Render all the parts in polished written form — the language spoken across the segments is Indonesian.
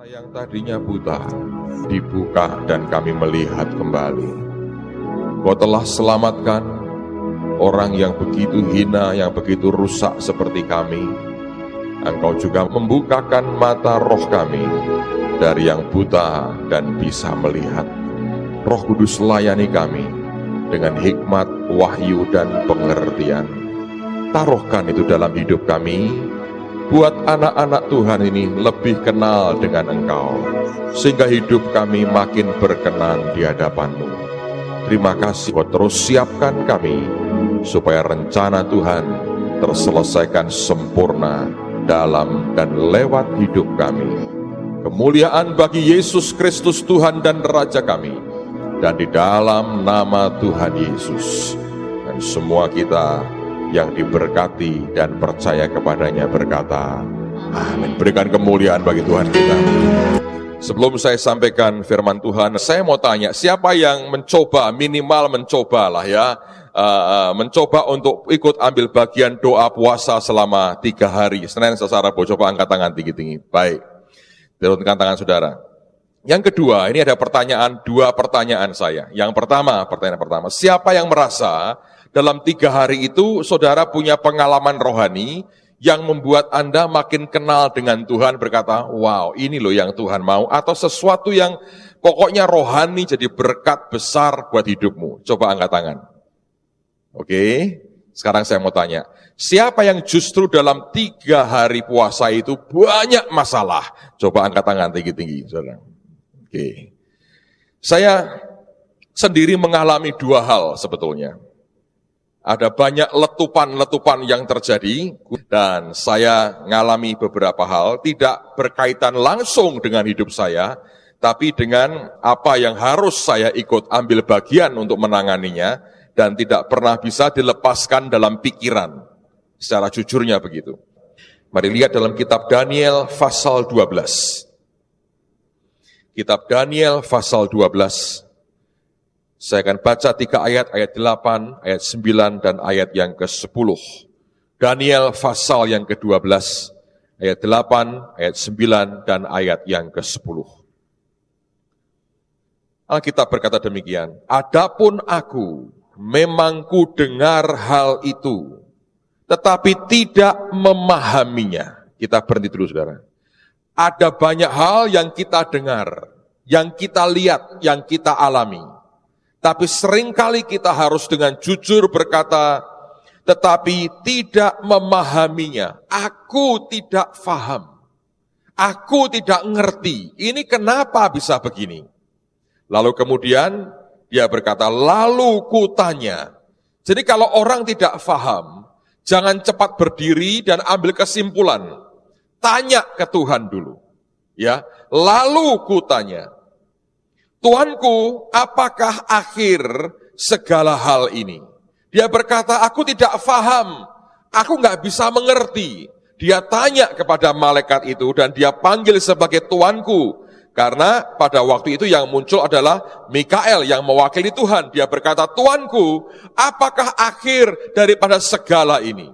Yang tadinya buta, dibuka dan kami melihat kembali. Kau telah selamatkan orang yang begitu hina, yang begitu rusak seperti kami. Engkau juga membukakan mata roh kami dari yang buta dan bisa melihat. Roh Kudus layani kami dengan hikmat, wahyu, dan pengertian. Taruhkan itu dalam hidup kami, buat anak-anak Tuhan ini lebih kenal dengan Engkau, sehingga hidup kami makin berkenan di hadapan-Mu. Terima kasih, Kau terus siapkan kami, supaya rencana Tuhan terselesaikan sempurna dalam dan lewat hidup kami. Kemuliaan bagi Yesus Kristus Tuhan dan Raja kami, dan di dalam nama Tuhan Yesus, dan semua kita yang diberkati dan percaya kepadanya berkata, amin. Berikan kemuliaan bagi Tuhan kita. Sebelum saya sampaikan firman Tuhan, saya mau tanya, siapa yang mencoba, minimal mencobalah ya, mencoba untuk ikut ambil bagian doa puasa selama 3 hari. Senin, Selasa, Rabu, coba angkat tangan tinggi-tinggi. Baik, turunkan tangan saudara. Yang kedua, ini ada pertanyaan, 2 pertanyaan saya. Yang pertama, pertanyaan pertama, siapa yang merasa dalam 3 hari itu, saudara punya pengalaman rohani yang membuat Anda makin kenal dengan Tuhan, berkata, wow, ini loh yang Tuhan mau, atau sesuatu yang pokoknya rohani jadi berkat besar buat hidupmu. Coba angkat tangan. Oke, sekarang saya mau tanya, siapa yang justru dalam 3 hari puasa itu banyak masalah? Coba angkat tangan tinggi-tinggi, saudara. Oke, saya sendiri mengalami 2 hal sebetulnya. Ada banyak letupan-letupan yang terjadi, dan saya mengalami beberapa hal, tidak berkaitan langsung dengan hidup saya, tapi dengan apa yang harus saya ikut ambil bagian untuk menanganinya, dan tidak pernah bisa dilepaskan dalam pikiran, secara jujurnya begitu. Mari lihat dalam kitab Daniel pasal 12. Kitab Daniel pasal 12. Saya akan baca 3 ayat, ayat 8, ayat 9, dan ayat yang ke-10. Daniel pasal yang ke-12, ayat 8, ayat 9, dan ayat yang ke-10. Alkitab berkata demikian, adapun aku memang ku dengar hal itu, tetapi tidak memahaminya. Kita berhenti dulu saudara. Ada banyak hal yang kita dengar, yang kita lihat, yang kita alami. Tapi seringkali kita harus dengan jujur berkata, tetapi tidak memahaminya. Aku tidak faham. Aku tidak ngerti. Ini kenapa bisa begini? Lalu kemudian dia berkata, lalu kutanya. Jadi kalau orang tidak faham, jangan cepat berdiri dan ambil kesimpulan. Tanya ke Tuhan dulu. Ya, lalu kutanya. Tuanku, apakah akhir segala hal ini? Dia berkata, aku tidak faham, aku nggak bisa mengerti. Dia tanya kepada malaikat itu dan dia panggil sebagai Tuanku. Karena pada waktu itu yang muncul adalah Mikael yang mewakili Tuhan. Dia berkata, Tuanku, apakah akhir daripada segala ini?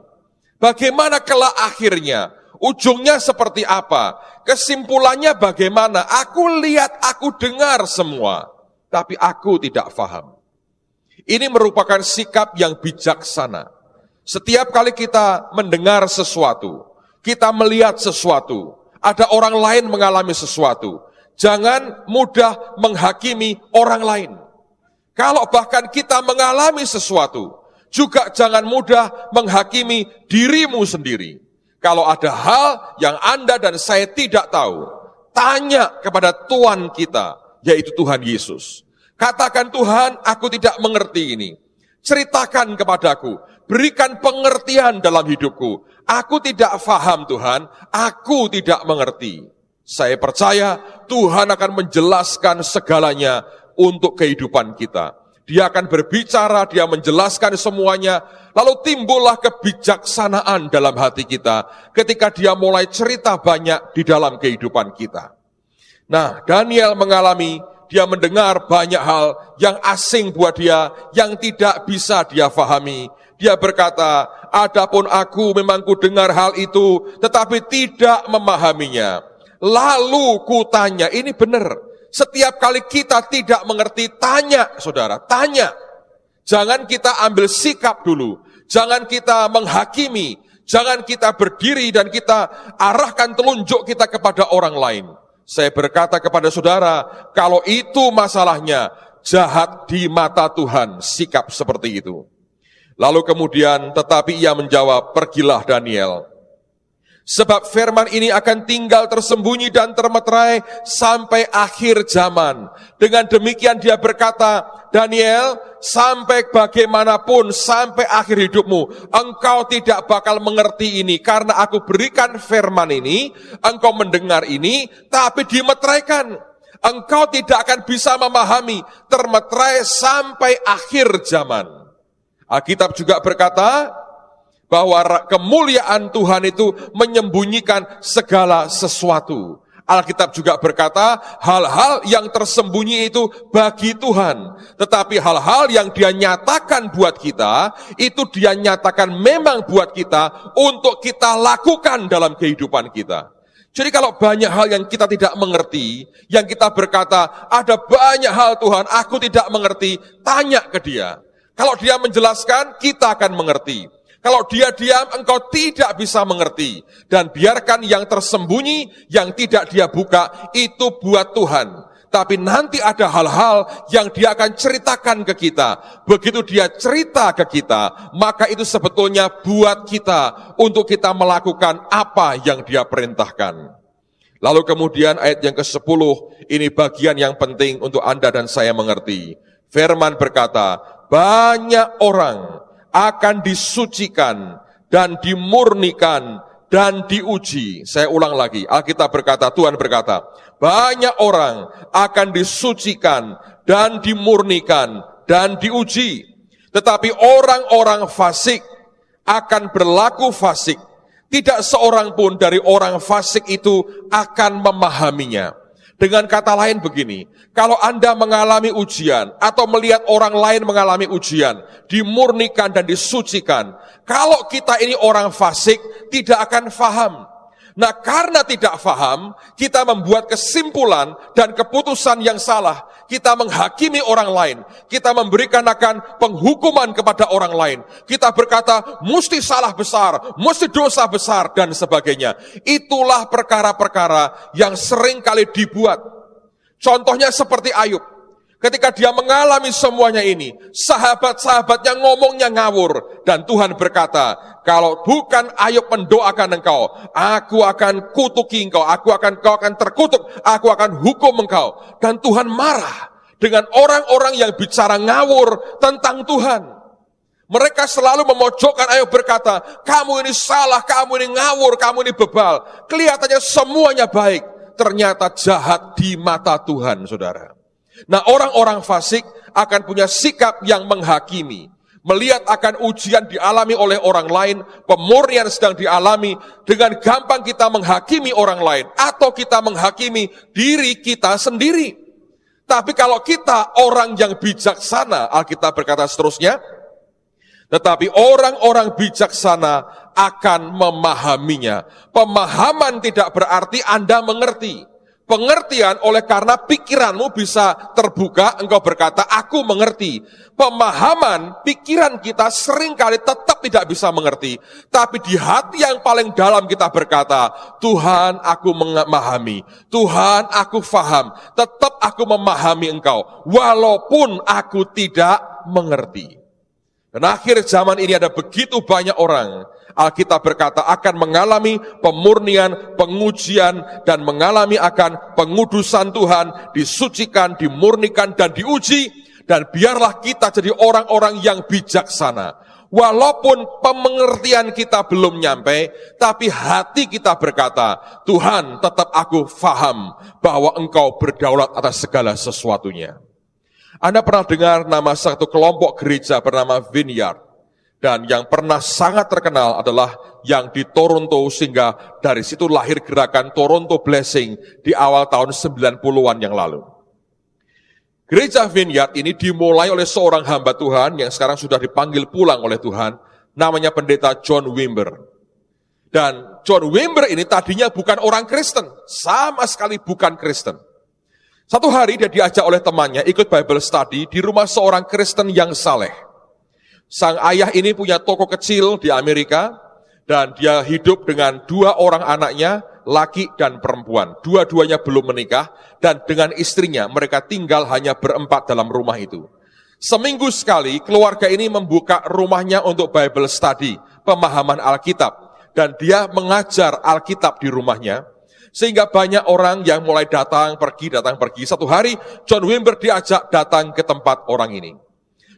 Bagaimana kelak akhirnya? Ujungnya seperti apa? Kesimpulannya bagaimana? Aku lihat, aku dengar semua, tapi aku tidak faham. Ini merupakan sikap yang bijaksana. Setiap kali kita mendengar sesuatu, kita melihat sesuatu, ada orang lain mengalami sesuatu, jangan mudah menghakimi orang lain. Kalau bahkan kita mengalami sesuatu, juga jangan mudah menghakimi dirimu sendiri. Kalau ada hal yang Anda dan saya tidak tahu, tanya kepada Tuhan kita, yaitu Tuhan Yesus. Katakan, Tuhan, aku tidak mengerti ini. Ceritakan kepadaku, berikan pengertian dalam hidupku. Aku tidak faham Tuhan, aku tidak mengerti. Saya percaya Tuhan akan menjelaskan segalanya untuk kehidupan kita. Dia akan berbicara, dia menjelaskan semuanya, lalu timbullah kebijaksanaan dalam hati kita ketika dia mulai cerita banyak di dalam kehidupan kita. Nah, Daniel mengalami, dia mendengar banyak hal yang asing buat dia, yang tidak bisa dia fahami. Dia berkata, adapun aku memang ku dengar hal itu, tetapi tidak memahaminya. Lalu kutanya, ini benar. Setiap kali kita tidak mengerti, tanya saudara, tanya. Jangan kita ambil sikap dulu. Jangan kita menghakimi. Jangan kita berdiri dan kita arahkan telunjuk kita kepada orang lain. Saya berkata kepada saudara, kalau itu masalahnya, jahat di mata Tuhan, sikap seperti itu. Lalu kemudian, tetapi ia menjawab, pergilah Daniel. Sebab firman ini akan tinggal tersembunyi dan termeterai sampai akhir zaman. Dengan demikian dia berkata, Daniel, sampai bagaimanapun, sampai akhir hidupmu, engkau tidak bakal mengerti ini. Karena aku berikan firman ini, engkau mendengar ini, tapi dimeteraikan. Engkau tidak akan bisa memahami, termeterai sampai akhir zaman. Alkitab juga berkata, bahwa kemuliaan Tuhan itu menyembunyikan segala sesuatu. Alkitab juga berkata, hal-hal yang tersembunyi itu bagi Tuhan. Tetapi hal-hal yang dia nyatakan buat kita, itu dia nyatakan memang buat kita, untuk kita lakukan dalam kehidupan kita. Jadi kalau banyak hal yang kita tidak mengerti, yang kita berkata, ada banyak hal Tuhan, aku tidak mengerti, tanya ke dia. Kalau dia menjelaskan, kita akan mengerti. Kalau dia diam, engkau tidak bisa mengerti. Dan biarkan yang tersembunyi, yang tidak dia buka, itu buat Tuhan. Tapi nanti ada hal-hal yang dia akan ceritakan ke kita. Begitu dia cerita ke kita, maka itu sebetulnya buat kita, untuk kita melakukan apa yang dia perintahkan. Lalu kemudian ayat yang ke-10, ini bagian yang penting untuk Anda dan saya mengerti. Firman berkata, banyak orang akan disucikan dan dimurnikan dan diuji. Saya ulang lagi, Alkitab berkata, Tuhan berkata, banyak orang akan disucikan dan dimurnikan dan diuji. Tetapi orang-orang fasik akan berlaku fasik. Tidak seorang pun dari orang fasik itu akan memahaminya. Dengan kata lain begini, kalau Anda mengalami ujian atau melihat orang lain mengalami ujian, dimurnikan dan disucikan, kalau kita ini orang fasik, tidak akan faham. Nah, karena tidak faham, kita membuat kesimpulan dan keputusan yang salah. Kita menghakimi orang lain. Kita memberikan akan penghukuman kepada orang lain. Kita berkata, mesti salah besar, mesti dosa besar, dan sebagainya. Itulah perkara-perkara yang sering kali dibuat. Contohnya seperti Ayub. Ketika dia mengalami semuanya ini, sahabat-sahabatnya ngomongnya ngawur. Dan Tuhan berkata, kalau bukan Ayub mendoakan engkau, aku akan kutuki engkau, kau akan terkutuk, aku akan hukum engkau. Dan Tuhan marah dengan orang-orang yang bicara ngawur tentang Tuhan. Mereka selalu memojokkan Ayub berkata, kamu ini salah, kamu ini ngawur, kamu ini bebal. Kelihatannya semuanya baik, ternyata jahat di mata Tuhan, saudara. Nah, orang-orang fasik akan punya sikap yang menghakimi. Melihat akan ujian dialami oleh orang lain, pemurnian sedang dialami, dengan gampang kita menghakimi orang lain, atau kita menghakimi diri kita sendiri. Tapi kalau kita orang yang bijaksana, Alkitab berkata seterusnya, tetapi orang-orang bijaksana akan memahaminya. Pemahaman tidak berarti Anda mengerti. Pengertian oleh karena pikiranmu bisa terbuka, engkau berkata, aku mengerti. Pemahaman, pikiran kita seringkali tetap tidak bisa mengerti. Tapi di hati yang paling dalam kita berkata, Tuhan aku memahami, Tuhan aku faham, tetap aku memahami engkau, walaupun aku tidak mengerti. Dan akhir zaman ini ada begitu banyak orang, Alkitab berkata akan mengalami pemurnian, pengujian, dan mengalami akan pengudusan Tuhan, disucikan, dimurnikan, dan diuji. Dan biarlah kita jadi orang-orang yang bijaksana. Walaupun pengertian kita belum nyampe, tapi hati kita berkata, Tuhan tetap aku faham bahwa engkau berdaulat atas segala sesuatunya. Anda pernah dengar nama satu kelompok gereja bernama Vineyard. Dan yang pernah sangat terkenal adalah yang di Toronto, sehingga dari situ lahir gerakan Toronto Blessing di awal tahun 90-an yang lalu. Gereja Vineyard ini dimulai oleh seorang hamba Tuhan yang sekarang sudah dipanggil pulang oleh Tuhan, namanya pendeta John Wimber. Dan John Wimber ini tadinya bukan orang Kristen, sama sekali bukan Kristen. Satu hari dia diajak oleh temannya ikut Bible study di rumah seorang Kristen yang saleh. Sang ayah ini punya toko kecil di Amerika, dan dia hidup dengan 2 orang anaknya, laki dan perempuan. Dua-duanya belum menikah, dan dengan istrinya mereka tinggal hanya berempat dalam rumah itu. Seminggu sekali keluarga ini membuka rumahnya untuk Bible study, pemahaman Alkitab, dan dia mengajar Alkitab di rumahnya, sehingga banyak orang yang mulai datang pergi. Satu hari John Wimber diajak datang ke tempat orang ini.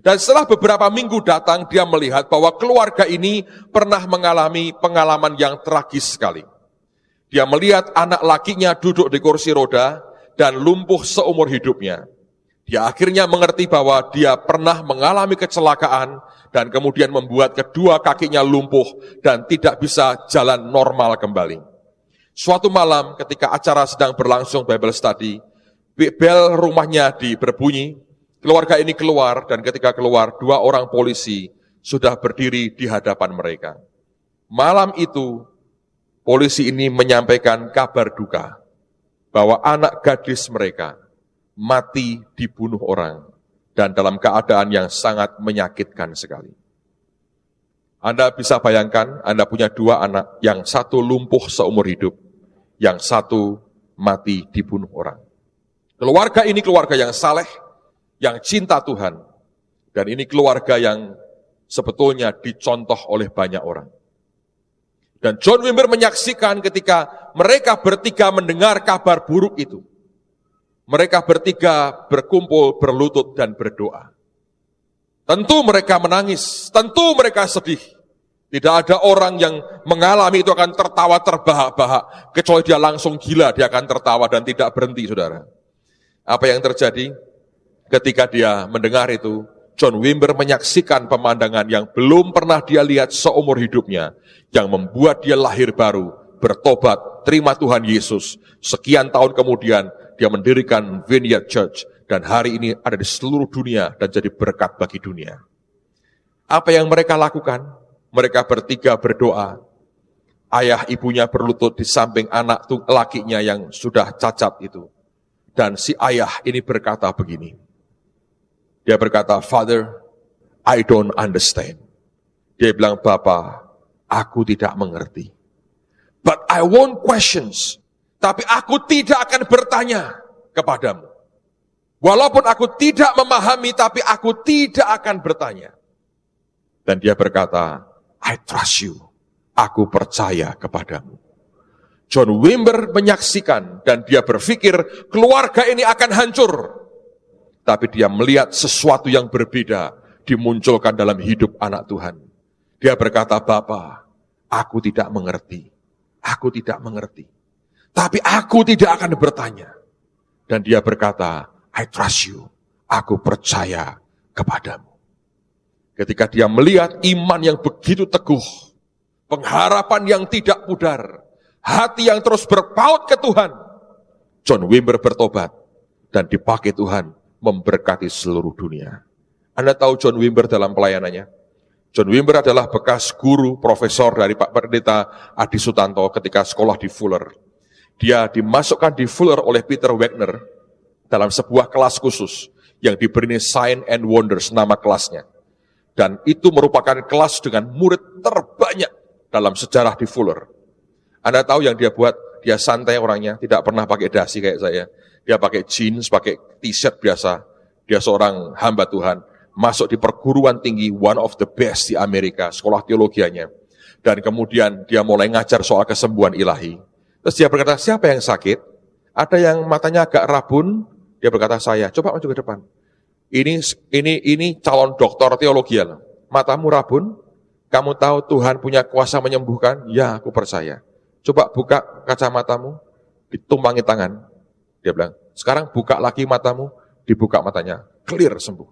Dan setelah beberapa minggu datang, dia melihat bahwa keluarga ini pernah mengalami pengalaman yang tragis sekali. Dia melihat anak lakinya duduk di kursi roda dan lumpuh seumur hidupnya. Dia akhirnya mengerti bahwa dia pernah mengalami kecelakaan dan kemudian membuat kedua kakinya lumpuh dan tidak bisa jalan normal kembali. Suatu malam ketika acara sedang berlangsung Bible study, bel rumahnya berbunyi. Keluarga ini keluar, dan ketika keluar 2 orang polisi sudah berdiri di hadapan mereka. Malam itu, polisi ini menyampaikan kabar duka bahwa anak gadis mereka mati dibunuh orang dan dalam keadaan yang sangat menyakitkan sekali. Anda bisa bayangkan, Anda punya 2 anak, yang satu lumpuh seumur hidup, yang satu mati dibunuh orang. Keluarga ini keluarga yang saleh, yang cinta Tuhan, dan ini keluarga yang sebetulnya dicontoh oleh banyak orang. Dan John Wimber menyaksikan ketika mereka bertiga mendengar kabar buruk itu. Mereka bertiga berkumpul, berlutut, dan berdoa. Tentu mereka menangis, tentu mereka sedih. Tidak ada orang yang mengalami itu akan tertawa terbahak-bahak, kecuali dia langsung gila, dia akan tertawa dan tidak berhenti, saudara. Apa yang terjadi? Ketika dia mendengar itu, John Wimber menyaksikan pemandangan yang belum pernah dia lihat seumur hidupnya, yang membuat dia lahir baru, bertobat, terima Tuhan Yesus. Sekian tahun kemudian, dia mendirikan Vineyard Church, dan hari ini ada di seluruh dunia dan jadi berkat bagi dunia. Apa yang mereka lakukan? Mereka bertiga berdoa. Ayah ibunya berlutut di samping anak lakinya yang sudah cacat itu. Dan si ayah ini berkata begini. Dia berkata, Father, I don't understand. Dia bilang, Bapa, aku tidak mengerti. But I want questions. Tapi aku tidak akan bertanya kepadamu. Walaupun aku tidak memahami, tapi aku tidak akan bertanya. Dan dia berkata, I trust you. Aku percaya kepadamu. John Wimber menyaksikan dan dia berpikir keluarga ini akan hancur. Tapi dia melihat sesuatu yang berbeda dimunculkan dalam hidup anak Tuhan. Dia berkata, Bapa, aku tidak mengerti. Aku tidak mengerti. Tapi aku tidak akan bertanya. Dan dia berkata, I trust you. Aku percaya kepadamu. Ketika dia melihat iman yang begitu teguh, pengharapan yang tidak pudar, hati yang terus berpaut ke Tuhan, John Wimber bertobat dan dipakai Tuhan memberkati seluruh dunia. Anda tahu John Wimber dalam pelayanannya? John Wimber adalah bekas guru, profesor dari Pak Pendeta Adi Sutanto ketika sekolah di Fuller. Dia dimasukkan di Fuller oleh Peter Wagner dalam sebuah kelas khusus yang diberi Sign and Wonders, nama kelasnya. Dan itu merupakan kelas dengan murid terbanyak dalam sejarah di Fuller. Anda tahu yang dia buat? Dia santai orangnya, tidak pernah pakai dasi kayak saya. Dia pakai jeans, pakai t-shirt biasa. Dia seorang hamba Tuhan. Masuk di perguruan tinggi, one of the best di Amerika, sekolah teologianya. Dan kemudian dia mulai ngajar soal kesembuhan ilahi. Terus dia berkata, siapa yang sakit? Ada yang matanya agak rabun? Dia berkata, saya. Coba maju ke depan. Ini calon doktor teologi. Matamu rabun? Kamu tahu Tuhan punya kuasa menyembuhkan? Ya, aku percaya. Coba buka kacamatamu, ditumpangi tangan. Dia bilang, sekarang buka lagi matamu, dibuka matanya, clear sembuh.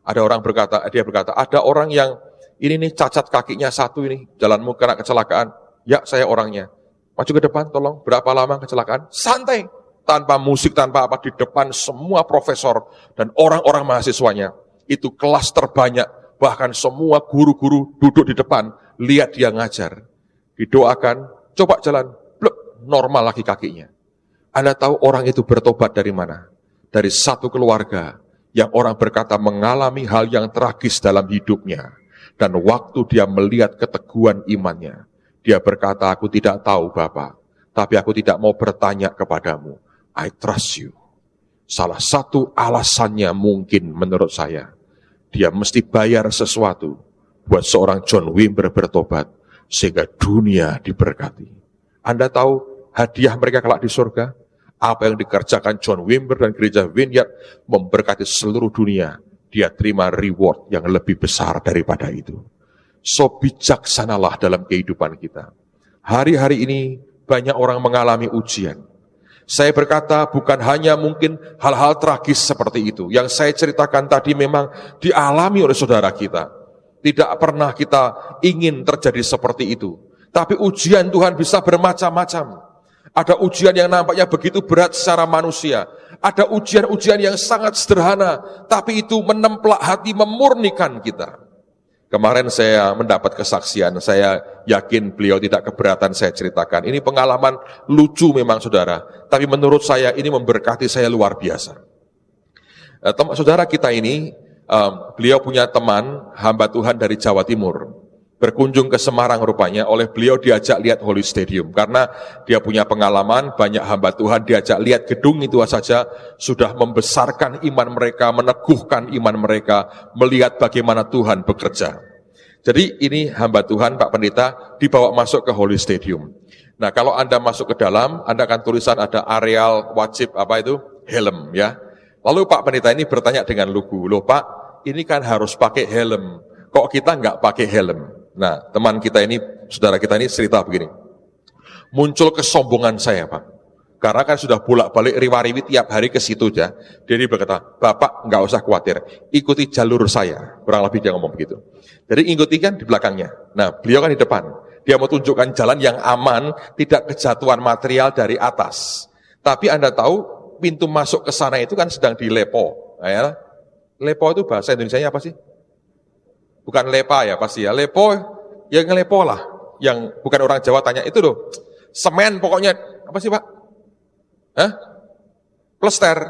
Ada orang berkata, dia berkata, ada orang yang ini nih cacat kakinya satu ini, jalanmu kena kecelakaan. Ya, saya orangnya. Maju ke depan, tolong. Berapa lama kecelakaan? Santai. Tanpa musik, tanpa apa, di depan semua profesor dan orang-orang mahasiswanya. Itu kelas terbanyak, bahkan semua guru-guru duduk di depan, lihat dia ngajar. didoakan, coba jalan, blek, normal lagi kakinya. Anda tahu orang itu bertobat dari mana? Dari satu keluarga yang orang berkata mengalami hal yang tragis dalam hidupnya. Dan waktu dia melihat keteguhan imannya, dia berkata, aku tidak tahu Bapak, tapi aku tidak mau bertanya kepadamu. I trust you. Salah satu alasannya mungkin menurut saya, dia mesti bayar sesuatu buat seorang John Wimber bertobat, sehingga dunia diberkati. Anda tahu hadiah mereka kelak di surga? Apa yang dikerjakan John Wimber dan gereja Vineyard memberkati seluruh dunia. Dia terima reward yang lebih besar daripada itu. So bijaksanalah dalam kehidupan kita. Hari-hari ini banyak orang mengalami ujian. Saya berkata bukan hanya mungkin hal-hal tragis seperti itu. Yang saya ceritakan tadi memang dialami oleh saudara kita. Tidak pernah kita ingin terjadi seperti itu. Tapi ujian Tuhan bisa bermacam-macam. Ada ujian yang nampaknya begitu berat secara manusia. Ada ujian-ujian yang sangat sederhana, tapi itu menemplak hati, memurnikan kita. Kemarin saya mendapat kesaksian, saya yakin beliau tidak keberatan saya ceritakan. Ini pengalaman lucu memang saudara, tapi menurut saya ini memberkati saya luar biasa. Saudara kita ini, beliau punya teman, hamba Tuhan dari Jawa Timur. Berkunjung ke Semarang rupanya, oleh beliau diajak lihat Holy Stadium. Karena dia punya pengalaman, banyak hamba Tuhan diajak lihat gedung itu saja, sudah membesarkan iman mereka, meneguhkan iman mereka, melihat bagaimana Tuhan bekerja. Jadi ini hamba Tuhan, Pak Pendeta, dibawa masuk ke Holy Stadium. Nah kalau Anda masuk ke dalam, Anda akan tulisan ada areal wajib, apa itu? Helm ya. Lalu Pak Pendeta ini bertanya dengan lugu, loh Pak, ini kan harus pakai helm, kok kita nggak pakai helm? Nah, teman kita ini, saudara kita ini cerita begini. Muncul kesombongan saya, Pak. Karena kan sudah bolak-balik riwa-riwi tiap hari ke situ aja. Jadi berkata, Bapak nggak usah khawatir, ikuti jalur saya. Kurang lebih dia ngomong begitu. Jadi ikuti kan di belakangnya. Nah, beliau kan di depan. Dia mau tunjukkan jalan yang aman, tidak kejatuhan material dari atas. Tapi Anda tahu, pintu masuk ke sana itu kan sedang dilepo. Nah, ya. Lepo itu bahasa Indonesianya apa sih? Bukan lepa ya pasti ya, lepo, ya ngelepo lah. Yang bukan orang Jawa tanya, itu loh, semen pokoknya, apa sih Pak? Hah? Plester.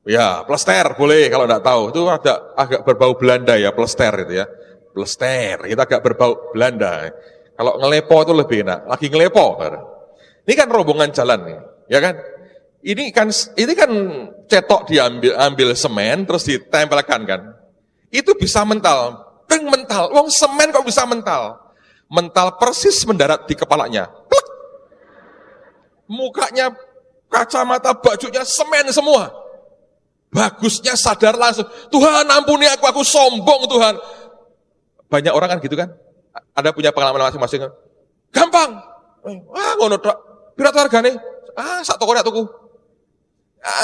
Ya, plester boleh kalau enggak tahu. Itu agak berbau Belanda ya, plester itu ya. Plester, kita agak berbau Belanda. Kalau ngelepo itu lebih enak, lagi ngelepo. Ini kan rombongan jalan nih, ya kan? Ini kan cetok diambil semen, terus ditempelkan kan. Itu bisa mental, mental. Wong semen kok bisa mental? Mental persis mendarat di kepalanya. Plek. Mukanya, kacamata, bajunya semen semua. Bagusnya sadar langsung. Tuhan ampuni aku sombong Tuhan. Banyak orang kan gitu kan? Ada punya pengalaman masing-masing kan? Gampang. Ngono tok. Pira hargane? Sak toko nek tuku.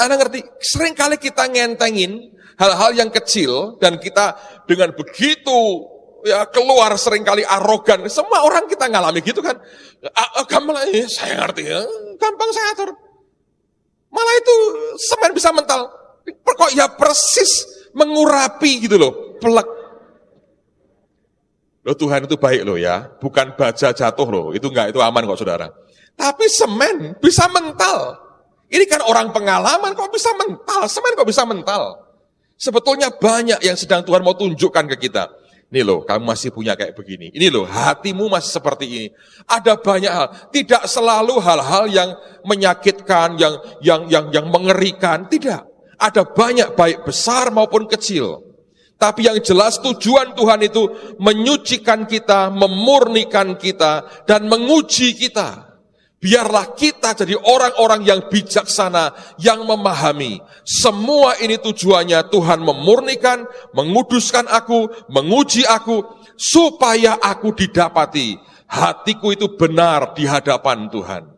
Anda ngerti? Sering kali kita ngentengin hal-hal yang kecil dan kita dengan begitu ya keluar seringkali arogan. Semua orang kita ngalami gitu kan. Gampang saya ngerti ya. Gampang saya atur. Malah itu semen bisa mental. Kok ya persis mengurapi gitu loh. Pelek. Loh Tuhan itu baik loh ya. Bukan baja jatuh loh. Itu enggak, itu aman kok saudara. Tapi semen bisa mental. Ini kan orang pengalaman kok bisa mental. Semen kok bisa mental. Sebetulnya banyak yang sedang Tuhan mau tunjukkan ke kita. Ini loh, kamu masih punya kayak begini. Ini loh, hatimu masih seperti ini. Ada banyak hal. Tidak selalu hal-hal yang menyakitkan, yang mengerikan. Tidak. Ada banyak baik besar maupun kecil. Tapi yang jelas tujuan Tuhan itu menyucikan kita, memurnikan kita, dan menguji kita. Biarlah kita jadi orang-orang yang bijaksana, yang memahami. Semua ini tujuannya Tuhan memurnikan, menguduskan aku, menguji aku, supaya aku didapati. Hatiku itu benar di hadapan Tuhan.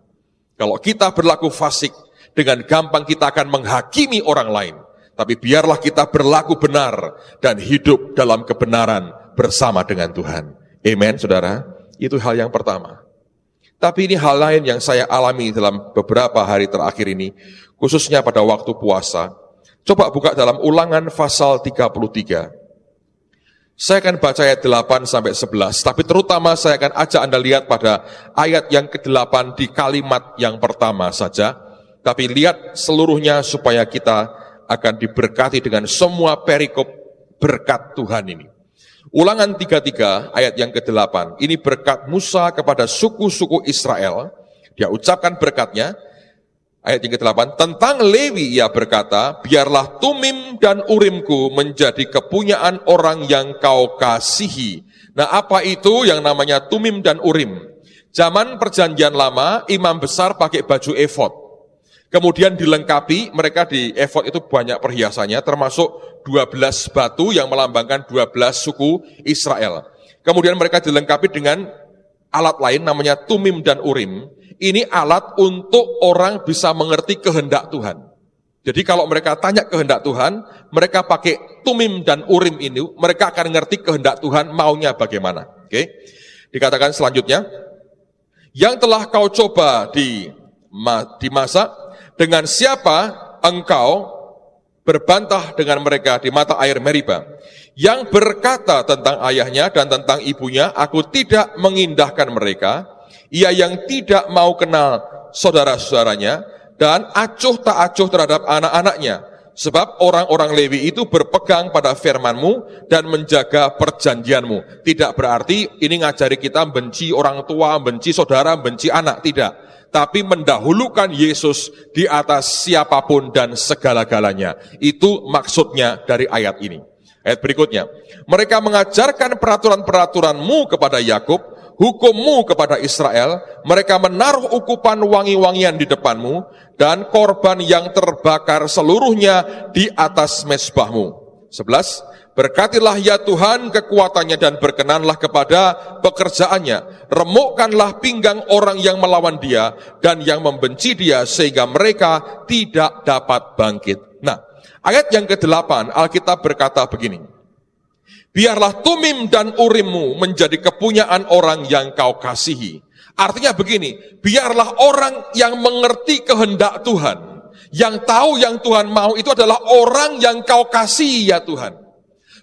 Kalau kita berlaku fasik, dengan gampang kita akan menghakimi orang lain. Tapi biarlah kita berlaku benar dan hidup dalam kebenaran bersama dengan Tuhan. Amen, saudara. Itu hal yang pertama. Tapi ini hal lain yang saya alami dalam beberapa hari terakhir ini, khususnya pada waktu puasa. Coba buka dalam Ulangan pasal 33. Saya akan baca ayat 8 sampai 11, tapi terutama saya akan ajak Anda lihat pada ayat yang ke-8 di kalimat yang pertama saja. Tapi lihat seluruhnya supaya kita akan diberkati dengan semua perikop berkat Tuhan ini. Ulangan 33 ayat yang ke-8, ini berkat Musa kepada suku-suku Israel. Dia ucapkan berkatnya. Ayat yang ke-8, tentang Lewi ia berkata, biarlah Tumim dan Urimku menjadi kepunyaan orang yang kau kasihi. Nah, apa itu yang namanya Tumim dan Urim? Zaman perjanjian lama, imam besar pakai baju efod. Kemudian dilengkapi, mereka di efod itu banyak perhiasannya, termasuk 12 batu yang melambangkan 12 suku Israel. Kemudian mereka dilengkapi dengan alat lain namanya Tumim dan Urim. Ini alat untuk orang bisa mengerti kehendak Tuhan. Jadi kalau mereka tanya kehendak Tuhan, mereka pakai Tumim dan Urim ini, mereka akan mengerti kehendak Tuhan maunya bagaimana. Oke? Dikatakan selanjutnya, yang telah kau coba dimasak, dengan siapa engkau berbantah dengan mereka di mata air Meriba, yang berkata tentang ayahnya dan tentang ibunya, aku tidak mengindahkan mereka, ia yang tidak mau kenal saudara-saudaranya, dan acuh tak acuh terhadap anak-anaknya, sebab orang-orang Lewi itu berpegang pada firman-Mu dan menjaga perjanjian-Mu. Tidak berarti ini ngajari kita benci orang tua, benci saudara, benci anak, tidak. Tapi mendahulukan Yesus di atas siapapun dan segala-galanya. Itu maksudnya dari ayat ini. Ayat berikutnya, mereka mengajarkan peraturan-peraturan-Mu kepada Yakub, hukum-Mu kepada Israel, mereka menaruh ukupan wangi-wangian di depan-Mu, dan korban yang terbakar seluruhnya di atas mezbah-Mu. 11, berkatilah ya Tuhan kekuatannya dan berkenanlah kepada pekerjaannya. Remukkanlah pinggang orang yang melawan dia dan yang membenci dia sehingga mereka tidak dapat bangkit. Nah, ayat yang ke-8 Alkitab berkata begini. Biarlah Tumim dan Urim-Mu menjadi kepunyaan orang yang kau kasihi. Artinya begini, biarlah orang yang mengerti kehendak Tuhan, yang tahu yang Tuhan mau itu adalah orang yang kau kasihi ya Tuhan.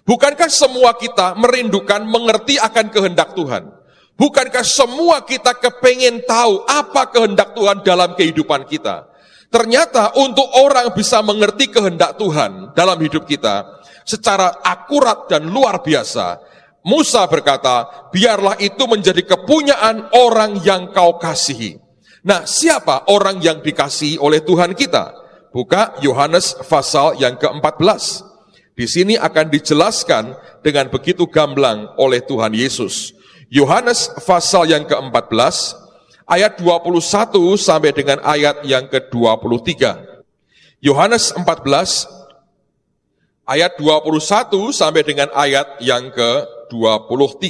Bukankah semua kita merindukan mengerti akan kehendak Tuhan? Bukankah semua kita kepengin tahu apa kehendak Tuhan dalam kehidupan kita? Ternyata untuk orang bisa mengerti kehendak Tuhan dalam hidup kita secara akurat dan luar biasa, Musa berkata, biarlah itu menjadi kepunyaan orang yang kau kasihi. Nah, siapa orang yang dikasihi oleh Tuhan kita? Buka Yohanes pasal yang ke-14. Di sini akan dijelaskan dengan begitu gamblang oleh Tuhan Yesus. Yohanes pasal yang ke-14, ayat 21 sampai dengan ayat yang ke-23. Yohanes 14, ayat 21 sampai dengan ayat yang ke-23.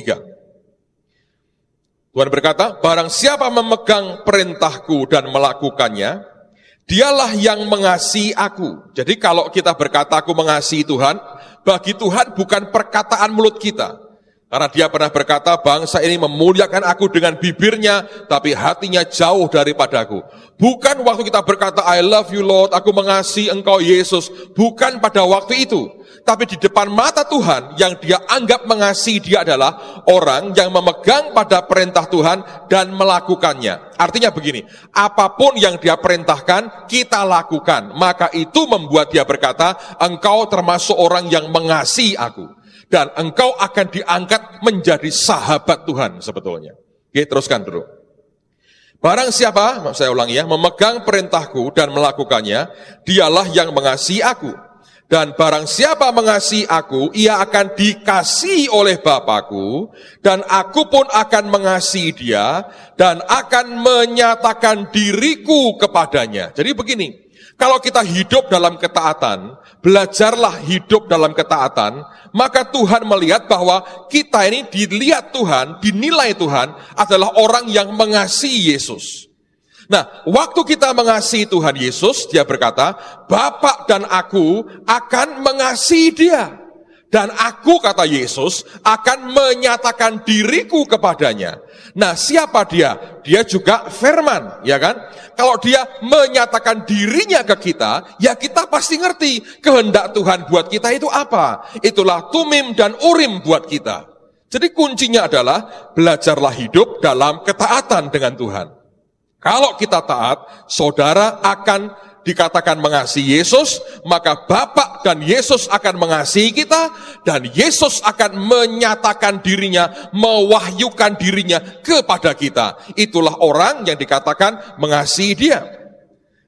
Tuhan berkata, barang siapa memegang perintahku dan melakukannya, dialah yang mengasihi aku. Jadi kalau kita berkata aku mengasihi Tuhan, bagi Tuhan bukan perkataan mulut kita. Karena dia pernah berkata, bangsa ini memuliakan aku dengan bibirnya, tapi hatinya jauh daripadaku. Bukan waktu kita berkata, I love you Lord, aku mengasihi engkau Yesus. Bukan pada waktu itu. Tapi di depan mata Tuhan, yang dia anggap mengasihi dia adalah orang yang memegang pada perintah Tuhan dan melakukannya. Artinya begini, apapun yang dia perintahkan, kita lakukan. Maka itu membuat dia berkata, engkau termasuk orang yang mengasihi aku. Dan engkau akan diangkat menjadi sahabat Tuhan sebetulnya. Oke, teruskan dulu. Barang siapa, saya ulangi ya, memegang perintahku dan melakukannya, dialah yang mengasihi aku. Dan barang siapa mengasihi aku, ia akan dikasihi oleh Bapakku, dan aku pun akan mengasihi dia, dan akan menyatakan diriku kepadanya. Jadi begini, kalau kita hidup dalam ketaatan, belajarlah hidup dalam ketaatan, maka Tuhan melihat bahwa kita ini dilihat Tuhan, dinilai Tuhan adalah orang yang mengasihi Yesus. Nah, waktu kita mengasihi Tuhan Yesus, dia berkata, Bapa dan aku akan mengasihi dia. Dan aku, kata Yesus, akan menyatakan diriku kepadanya. Nah, siapa dia? Dia juga firman, ya kan? Kalau dia menyatakan dirinya ke kita, ya kita kita pasti ngerti kehendak Tuhan buat kita itu apa. Itulah tumim dan urim buat kita. Jadi kuncinya adalah belajarlah hidup dalam ketaatan dengan Tuhan. Kalau kita taat, saudara akan dikatakan mengasihi Yesus, maka Bapa dan Yesus akan mengasihi kita, dan Yesus akan menyatakan dirinya, mewahyukan dirinya kepada kita. Itulah orang yang dikatakan mengasihi Dia.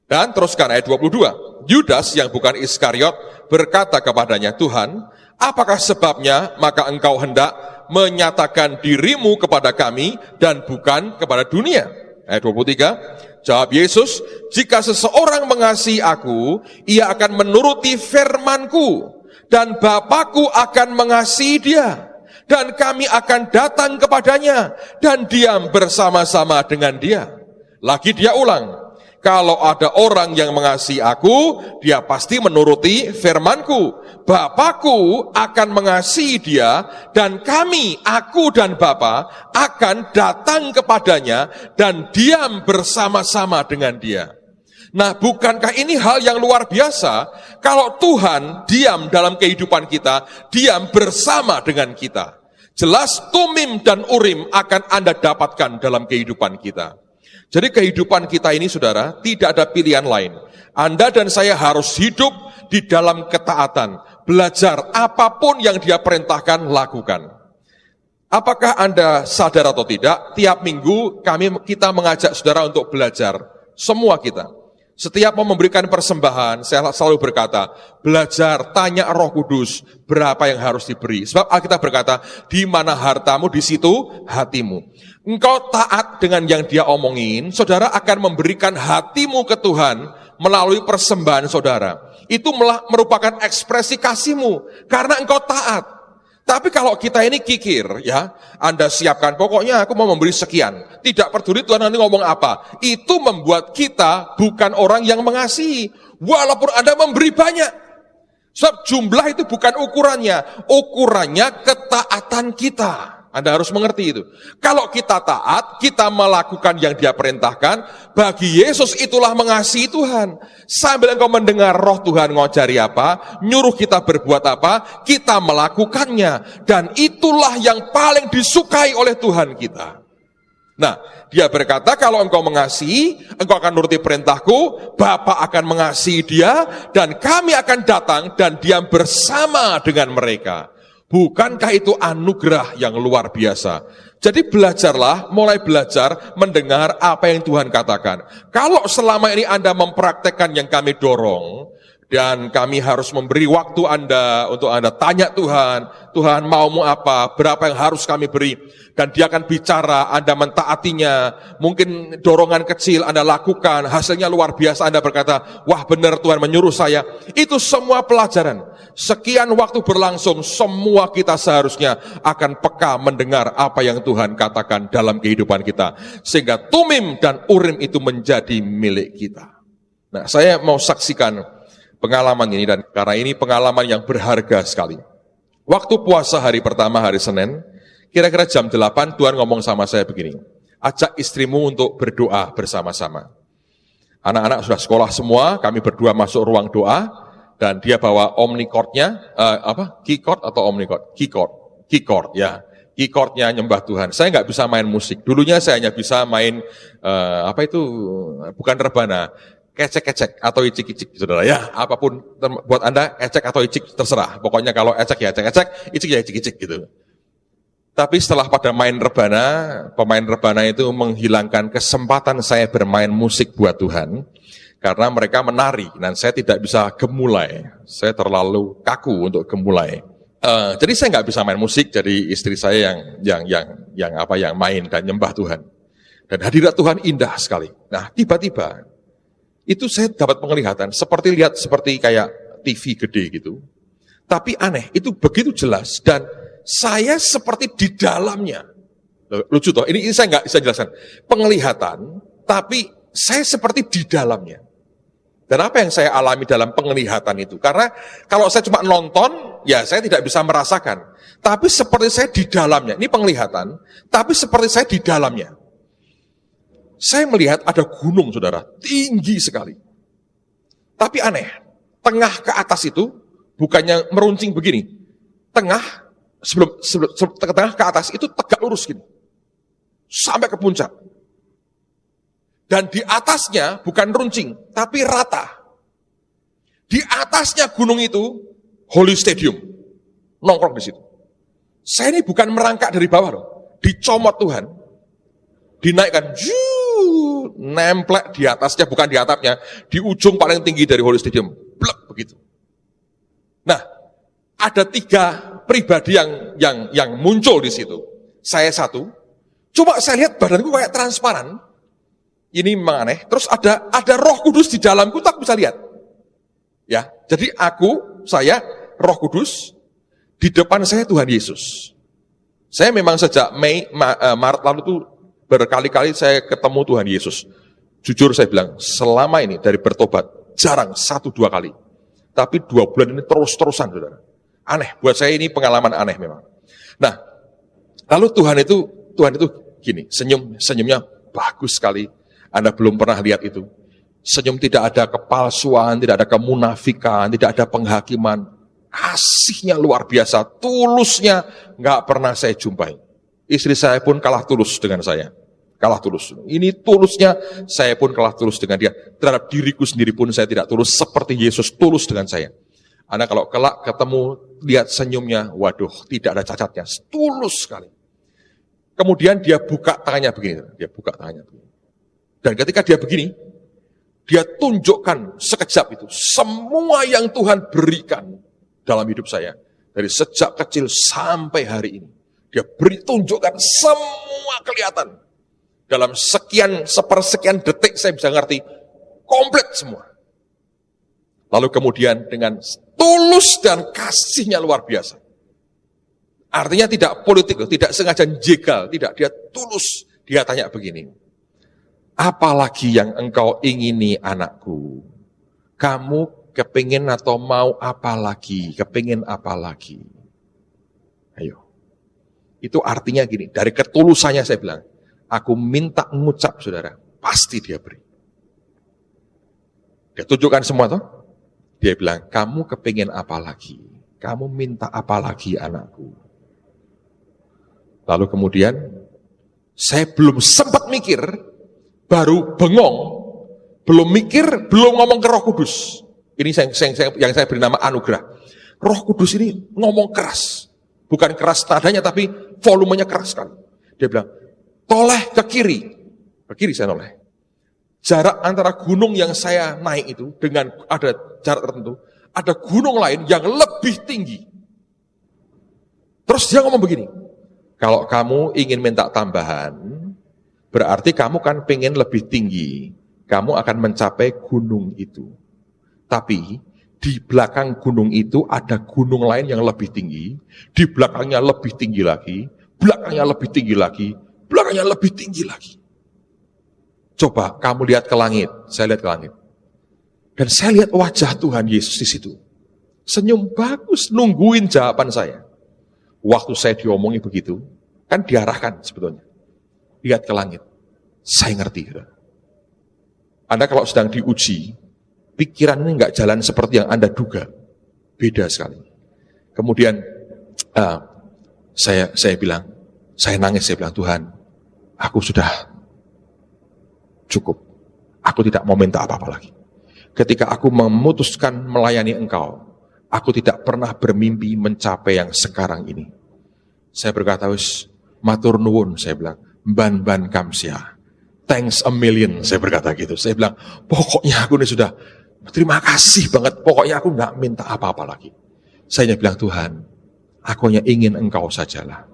Dan teruskan ayat 22. Yudas yang bukan Iskariot berkata kepadanya, Tuhan, apakah sebabnya maka engkau hendak menyatakan dirimu kepada kami dan bukan kepada dunia? Ayat 23. Jawab Yesus, jika seseorang mengasihi aku, ia akan menuruti firman-Ku, dan Bapa-Ku akan mengasihi dia, dan kami akan datang kepadanya, dan diam bersama-sama dengan dia. Lagi dia ulang, kalau ada orang yang mengasihi aku, dia pasti menuruti firman-Ku. Bapa-Ku akan mengasihi dia, dan kami, aku dan Bapa, akan datang kepadanya, dan diam bersama-sama dengan dia. Nah, bukankah ini hal yang luar biasa? Kalau Tuhan diam dalam kehidupan kita, diam bersama dengan kita. Jelas tumim dan urim akan Anda dapatkan dalam kehidupan kita. Jadi kehidupan kita ini, saudara, tidak ada pilihan lain. Anda dan saya harus hidup di dalam ketaatan. Belajar apapun yang Dia perintahkan, lakukan. Apakah Anda sadar atau tidak, tiap minggu kita mengajak saudara untuk belajar. Semua kita. Setiap mau memberikan persembahan, saya selalu berkata, belajar, tanya Roh Kudus, berapa yang harus diberi. Sebab Alkitab berkata, di mana hartamu, di situ hatimu. Engkau taat dengan yang Dia omongin, saudara akan memberikan hatimu ke Tuhan melalui persembahan saudara. Itu merupakan ekspresi kasihmu, karena engkau taat. Tapi kalau kita ini kikir, ya, Anda siapkan, pokoknya aku mau memberi sekian. Tidak peduli Tuhan nanti ngomong apa. Itu membuat kita bukan orang yang mengasihi. Walaupun Anda memberi banyak. Sebab jumlah itu bukan ukurannya. Ukurannya ketaatan kita. Anda harus mengerti itu. Kalau kita taat, kita melakukan yang Dia perintahkan, bagi Yesus itulah mengasihi Tuhan. Sambil engkau mendengar roh Tuhan ngajari apa, nyuruh kita berbuat apa, kita melakukannya. Dan itulah yang paling disukai oleh Tuhan kita. Nah, Dia berkata, kalau engkau mengasihi, engkau akan nuruti perintahku, Bapa akan mengasihi dia, dan kami akan datang dan diam bersama dengan mereka. Bukankah itu anugerah yang luar biasa? Jadi belajarlah, mulai belajar mendengar apa yang Tuhan katakan. Kalau selama ini Anda mempraktekkan yang kami dorong, dan kami harus memberi waktu Anda untuk Anda tanya Tuhan, Tuhan maumu apa, berapa yang harus kami beri, dan Dia akan bicara, Anda mentaatinya, mungkin dorongan kecil Anda lakukan, hasilnya luar biasa, Anda berkata, wah benar Tuhan menyuruh saya. Itu semua pelajaran. Sekian waktu berlangsung, semua kita seharusnya akan peka mendengar apa yang Tuhan katakan dalam kehidupan kita. Sehingga tumim dan urim itu menjadi milik kita. Nah, saya mau saksikan pengalaman ini, dan karena ini pengalaman yang berharga sekali. Waktu puasa hari pertama, hari Senin, kira-kira jam 8 Tuhan ngomong sama saya begini, ajak istrimu untuk berdoa bersama-sama. Anak-anak sudah sekolah semua, kami berdua masuk ruang doa, dan dia bawa omnichordnya, keycord atau omnichord? Keycord, ya. Keycordnya nyembah Tuhan. Saya nggak bisa main musik. Dulunya saya hanya bisa main, bukan rebana, kecek-kecek atau icik-icik, saudara ya. Apapun buat Anda, ecek atau icik terserah. Pokoknya kalau ecek ya ecek-ecek, icik ya icik-icik gitu. Tapi setelah pada main rebana, pemain rebana itu menghilangkan kesempatan saya bermain musik buat Tuhan. Karena mereka menari, dan saya tidak bisa gemulai. Saya terlalu kaku untuk gemulai. Jadi saya nggak bisa main musik, jadi istri saya yang main dan nyembah Tuhan. Dan hadirat Tuhan indah sekali. Nah, tiba-tiba itu saya dapat penglihatan seperti kayak TV gede gitu. Tapi aneh, itu begitu jelas dan saya seperti di dalamnya. Lucu toh, ini saya nggak bisa jelaskan. Penglihatan, tapi saya seperti di dalamnya. Dan apa yang saya alami dalam penglihatan itu? Karena kalau saya cuma nonton, ya saya tidak bisa merasakan. Tapi seperti saya di dalamnya. Ini penglihatan, tapi seperti saya di dalamnya. Saya melihat ada gunung, saudara, tinggi sekali. Tapi aneh, tengah ke atas itu bukannya meruncing begini. Sebelum tengah ke atas itu tegak lurus gini. Sampai ke puncak. Dan di atasnya bukan runcing, tapi rata. Di atasnya gunung itu Holy Stadium. Nongkrong di situ. Saya ini bukan merangkak dari bawah loh. Dicomot Tuhan. Dinaikkan. Nemplek di atasnya, bukan di atapnya. Di ujung paling tinggi dari Holy Stadium. Blek begitu. Nah, ada 3 pribadi yang muncul di situ. Saya satu. Cuma saya lihat badanku kayak transparan. Ini memang aneh. Terus ada Roh Kudus di dalamku, tak bisa lihat. Ya, jadi saya, Roh Kudus, di depan saya Tuhan Yesus. Saya memang sejak Maret lalu tuh berkali-kali saya ketemu Tuhan Yesus. Jujur saya bilang, selama ini dari bertobat, jarang 1-2 kali. Tapi 2 bulan ini terus-terusan, saudara. Aneh, buat saya ini pengalaman aneh memang. Nah, lalu Tuhan itu gini, senyumnya bagus sekali. Anda belum pernah lihat itu. Senyum tidak ada kepalsuan, tidak ada kemunafikan, tidak ada penghakiman. Kasihnya luar biasa, tulusnya nggak pernah saya jumpai. Istri saya pun kalah tulus dengan saya. Kalah tulus. Ini tulusnya, saya pun kalah tulus dengan dia. Terhadap diriku sendiri pun saya tidak tulus seperti Yesus tulus dengan saya. Anda kalau kelak ketemu, lihat senyumnya, waduh, tidak ada cacatnya. Tulus sekali. Kemudian dia buka tangannya begini. Dan ketika dia begini, dia tunjukkan sekejap itu. Semua yang Tuhan berikan dalam hidup saya. Dari sejak kecil sampai hari ini. Dia tunjukkan semua kelihatan. Dalam sepersekian detik saya bisa ngerti. Komplit semua. Lalu kemudian dengan tulus dan kasihnya luar biasa. Artinya tidak politik, tidak sengaja jegal, tidak. Dia tulus, dia tanya begini. Apalagi yang engkau ingini anakku? Kamu kepingin atau mau apa lagi? Kepingin apa lagi? Ayo. Itu artinya gini, dari ketulusannya saya bilang, aku minta ngucap saudara, pasti dia beri. Dia tunjukkan semua toh. Dia bilang, kamu kepingin apa lagi? Kamu minta apa lagi anakku? Lalu kemudian, saya belum sempat mikir, baru bengong, belum mikir, belum ngomong ke Roh Kudus. Ini yang saya beri nama anugerah. Roh Kudus ini ngomong keras. Bukan keras nadanya, tapi volumenya keras sekali. Dia bilang, toleh ke kiri. Ke kiri saya noleh. Jarak antara gunung yang saya naik itu, dengan ada jarak tertentu, ada gunung lain yang lebih tinggi. Terus dia ngomong begini, kalau kamu ingin minta tambahan, berarti kamu kan pengen lebih tinggi. Kamu akan mencapai gunung itu. Tapi di belakang gunung itu ada gunung lain yang lebih tinggi. Di belakangnya lebih tinggi lagi. Belakangnya lebih tinggi lagi. Belakangnya lebih tinggi lagi. Coba kamu lihat ke langit. Saya lihat ke langit. Dan saya lihat wajah Tuhan Yesus di situ. Senyum bagus, nungguin jawaban saya. Waktu saya diomongi begitu, kan diarahkan sebetulnya. Lihat ke langit. Saya ngerti. Anda kalau sedang diuji, pikiran ini nggak jalan seperti yang Anda duga. Beda sekali. Kemudian saya bilang, saya nangis, saya bilang, Tuhan, aku sudah cukup. Aku tidak mau minta apa-apa lagi. Ketika aku memutuskan melayani Engkau, aku tidak pernah bermimpi mencapai yang sekarang ini. Saya berkata, wis matur nuwun, saya bilang, ban kamsia. Thanks a million, saya berkata gitu. Saya bilang, pokoknya aku ini sudah terima kasih banget. Pokoknya aku nggak minta apa-apa lagi. Saya bilang, Tuhan, aku hanya ingin Engkau sajalah.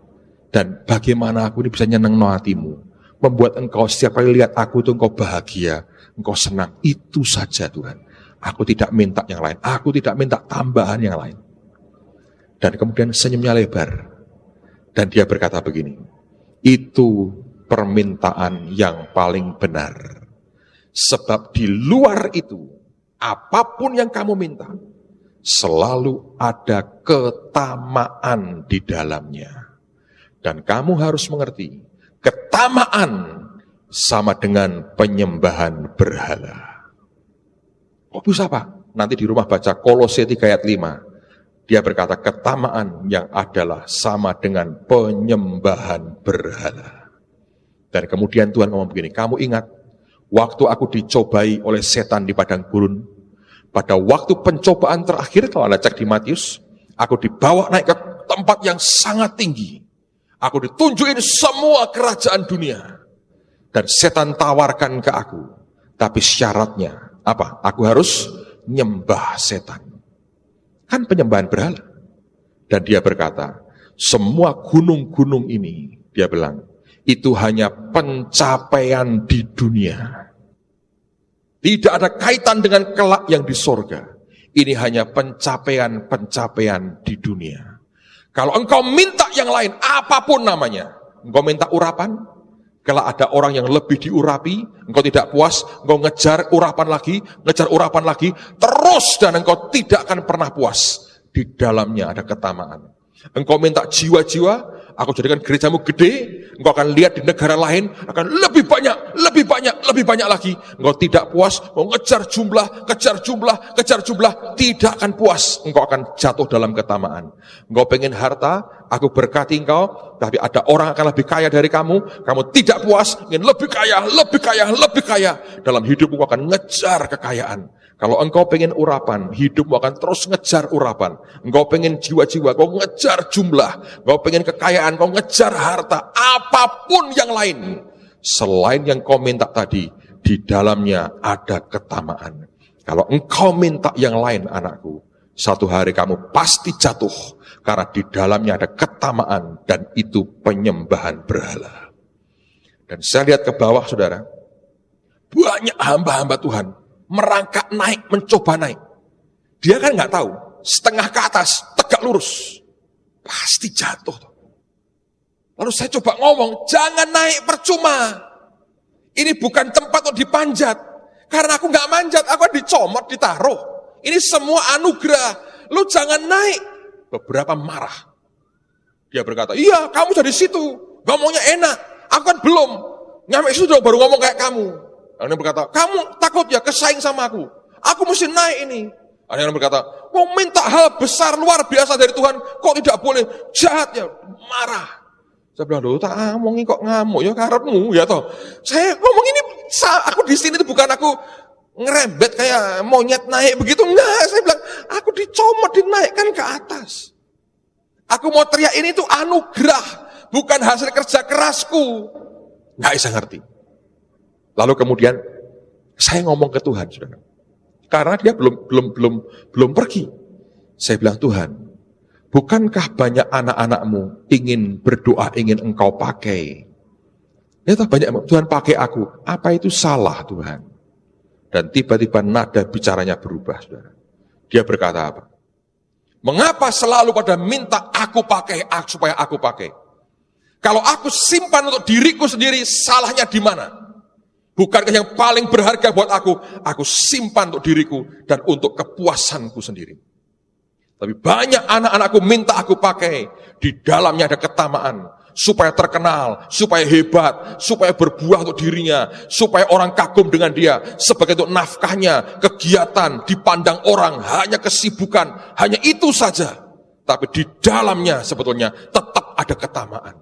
Dan bagaimana aku ini bisa nyeneng no hatimu. Membuat Engkau setiap kali lihat aku itu Engkau bahagia. Engkau senang. Itu saja Tuhan. Aku tidak minta yang lain. Aku tidak minta tambahan yang lain. Dan kemudian senyumnya lebar. Dan dia berkata begini. Itu permintaan yang paling benar. Sebab di luar itu, apapun yang kamu minta, selalu ada ketamaan di dalamnya. Dan kamu harus mengerti, ketamaan sama dengan penyembahan berhala. Kok bisa Pak? nanti di rumah baca Kolose 3 ayat 5. Dia berkata, ketamaan yang adalah sama dengan penyembahan berhala. Dan kemudian Tuhan ngomong begini, kamu ingat, waktu aku dicobai oleh setan di padang gurun, pada waktu pencobaan terakhir, kalau Anda cek di Matius, aku dibawa naik ke tempat yang sangat tinggi. Aku ditunjukin semua kerajaan dunia. Dan setan tawarkan ke aku. Tapi syaratnya apa? Aku harus nyembah setan. Kan penyembahan berhala. Dan dia berkata, semua gunung-gunung ini, dia bilang, itu hanya pencapaian di dunia. Tidak ada kaitan dengan kelak yang di sorga. Ini hanya pencapaian-pencapaian di dunia. Kalau engkau minta yang lain, apapun namanya, engkau minta urapan, kalau ada orang yang lebih diurapi, engkau tidak puas, engkau ngejar urapan lagi, terus dan engkau tidak akan pernah puas. Di dalamnya ada ketamaan. Engkau minta jiwa-jiwa, aku jadikan gerejamu gede, engkau akan lihat di negara lain, akan lebih banyak lagi. Engkau tidak puas, engkau ngejar jumlah, tidak akan puas. Engkau akan jatuh dalam ketamaan. Engkau pengen harta, aku berkati engkau, tapi ada orang akan lebih kaya dari kamu, kamu tidak puas, ingin lebih kaya. Dalam hidupmu akan ngejar kekayaan. Kalau engkau pengen urapan, hidupmu akan terus ngejar urapan. Engkau pengen jiwa-jiwa, kau ngejar jumlah. Engkau pengen kekayaan, kau ngejar harta. Apapun yang lain, selain yang kau minta tadi, di dalamnya ada ketamaan. Kalau engkau minta yang lain, anakku, satu hari kamu pasti jatuh. Karena di dalamnya ada ketamaan, dan itu penyembahan berhala. Dan saya lihat ke bawah, saudara, banyak hamba-hamba Tuhan merangkak naik, mencoba naik. Dia kan nggak tahu, setengah ke atas, tegak lurus, pasti jatuh. Lalu saya coba ngomong, jangan naik percuma. Ini bukan tempat untuk dipanjat. Karena aku nggak manjat, aku dicomot, ditaruh. Ini semua anugerah. Lu jangan naik. Beberapa marah. Dia berkata, iya kamu dari situ, ngomongnya enak. Aku kan belum. Nyampe situ baru ngomong kayak kamu. Ada yang berkata, kamu takut ya kesaing sama aku. Aku mesti naik ini. Ada yang berkata, mau minta hal besar luar biasa dari Tuhan, kok tidak boleh? Jahat ya, marah. Saya bilang, loh, tak ngomongi kok ngamuk ya karepmu ya toh. Saya ngomong ini, aku di sini itu bukan aku ngerembet kayak monyet naik begitu. Enggak, saya bilang, aku dicomot, dinaikkan ke atas. Aku mau teriak ini itu anugerah, bukan hasil kerja kerasku. Nggak bisa ngerti. Lalu kemudian saya ngomong ke Tuhan, saudara. Karena dia belum pergi. Saya bilang, Tuhan, bukankah banyak anak-anakmu ingin berdoa, ingin engkau pakai? Ya banyak, Tuhan pakai aku. Apa itu salah, Tuhan? Dan tiba-tiba nada bicaranya berubah, saudara. Dia berkata apa? Mengapa selalu pada minta aku pakai, supaya aku pakai? Kalau aku simpan untuk diriku sendiri, salahnya di mana? Bukankah yang paling berharga buat aku simpan untuk diriku dan untuk kepuasanku sendiri. Tapi banyak anak-anakku minta aku pakai, di dalamnya ada ketamaan, supaya terkenal, supaya hebat, supaya berbuah untuk dirinya, supaya orang kagum dengan dia, sebagai untuk nafkahnya, kegiatan, dipandang orang, hanya kesibukan, hanya itu saja. Tapi di dalamnya sebetulnya tetap ada ketamaan.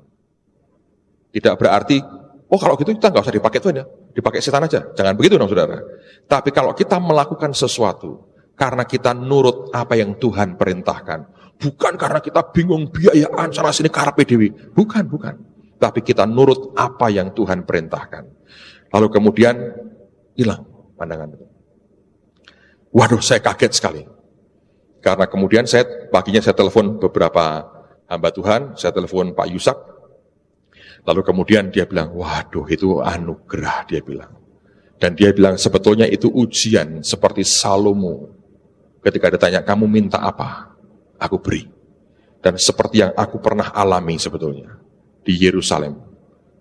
Tidak berarti, oh kalau gitu kita nggak usah dipakai Tuhan ya, dipakai setan aja. Jangan begitu dong saudara. Tapi kalau kita melakukan sesuatu, karena kita nurut apa yang Tuhan perintahkan. Bukan karena kita bingung biayaan sana sini karepe dewi. Bukan. Tapi kita nurut apa yang Tuhan perintahkan. Lalu kemudian hilang pandangan itu. Waduh, saya kaget sekali. Karena kemudian paginya saya telepon beberapa hamba Tuhan, saya telepon Pak Yusak. Lalu kemudian dia bilang, waduh itu anugerah, dia bilang. Dan dia bilang sebetulnya itu ujian seperti Salomo. Ketika ditanya, kamu minta apa? Aku beri. Dan seperti yang aku pernah alami sebetulnya di Yerusalem.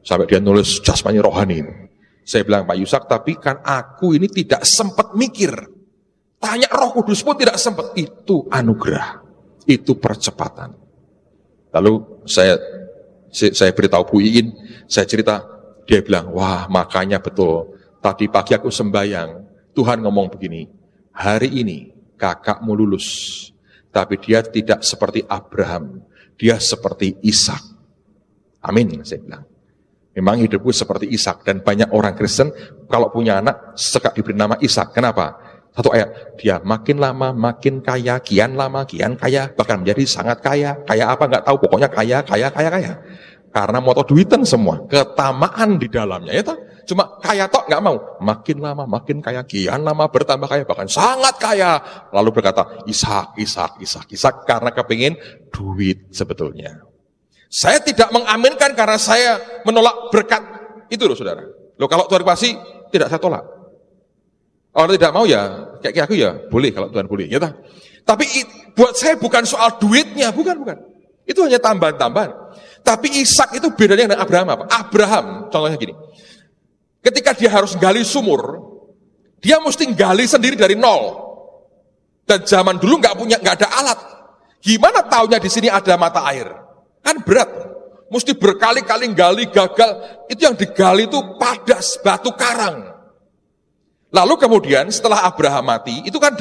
Sampai dia nulis jasmani rohani. Saya bilang, Pak Yusak, tapi kan aku ini tidak sempat mikir. Tanya Roh Kudus pun tidak sempat. Itu anugerah. Itu percepatan. Lalu saya beritahu Bu Iin, saya cerita, dia bilang, wah makanya betul, tadi pagi aku sembahyang, Tuhan ngomong begini, hari ini kakakmu lulus. Tapi dia tidak seperti Abraham, dia seperti Ishak. Amin, saya bilang. Memang hidupku seperti Ishak, dan banyak orang Kristen kalau punya anak suka diberi nama Ishak. Kenapa? Satu ayat, dia makin lama makin kaya, kian lama kian kaya, bahkan menjadi sangat kaya. Kaya apa nggak tahu, pokoknya kaya. Karena moto duitan semua, ketamaan di dalamnya, ya toh? Cuma kaya tok nggak mau, makin lama makin kaya, kian lama bertambah kaya, bahkan sangat kaya. Lalu berkata, Ishak, karena kepingin duit sebetulnya. Saya tidak mengaminkan karena saya menolak berkat itu loh saudara. Loh kalau Tuhan kasih, tidak saya tolak. Kalau tidak mau ya, kayak aku ya boleh kalau Tuhan boleh, ya toh? Tapi buat saya bukan soal duitnya, bukan. Itu hanya tambahan-tambahan. Tapi Ishak itu bedanya dengan Abraham apa? Abraham, contohnya gini. Ketika dia harus gali sumur, dia mesti gali sendiri dari nol. Dan zaman dulu nggak ada alat. Gimana taunya di sini ada mata air? Kan berat. Mesti berkali-kali gali, gagal. Itu yang digali itu padas, batu karang. Lalu kemudian setelah Abraham mati, itu kan